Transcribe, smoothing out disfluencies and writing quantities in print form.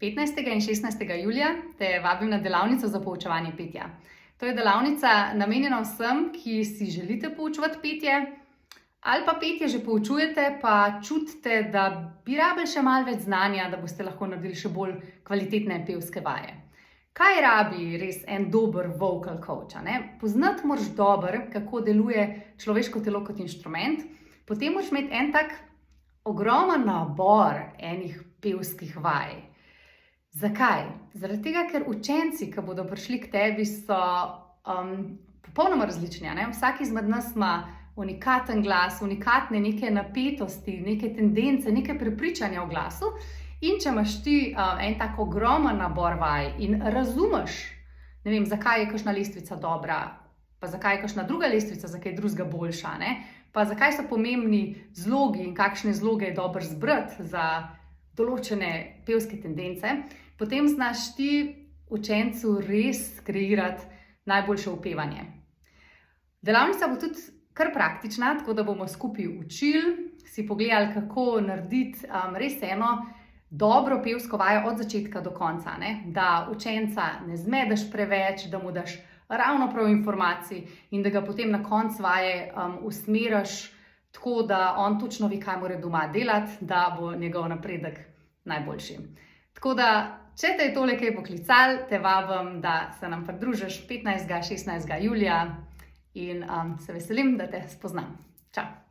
15. in 16. julija te vabim na delavnico za poučevanje petja. To je delavnica namenjena vsem, ki si želite poučevati petje, ali pa petje že poučujete, pa čutite, da bi rabili še malo več znanja, da boste lahko naredili še bolj kvalitetne pevske vaje. Kaj rabi res en dober vocal coach? Poznati moraš dobro, kako deluje človeško telo kot inštrument, potem moraš imeti en tak ogromen nabor enih pevskih vaj. Zakaj? Zaradi tega, ker učenci, ki bodo prišli k tebi, so popolnoma različni. Vsak izmed nas ima unikaten glas, unikatne neke napetosti, neke tendence, neke prepričanja v glasu. In če imaš ti en tak ogromen nabor vaj in razumeš, ne vem, zakaj je kakšna lestvica dobra, pa zakaj je kakšna druga lestvica za kaj drugega boljša, pa zakaj so pomembni zlogi in kakšne zloge je dobro zbrati za določene pevske tendence, potem znaš ti učencu res kreirati najboljše upevanje. Delavnica bo tudi kar praktična, tako da bomo skupaj učili, si pogledali, kako narediti res eno dobro pevsko vajo od začetka do konca, da učenca ne zmedeš preveč, da mu daš ravno prav informacij in da ga potem na koncu vaje usmeriš tako, da on točno ve, kaj mora doma delati, da bo njegov napredek najboljši. Tako da, če te je tole kaj poklicalo, te vabim, da se nam pridružiš 15. 16. julija in se veselim, da te spoznam. Čau!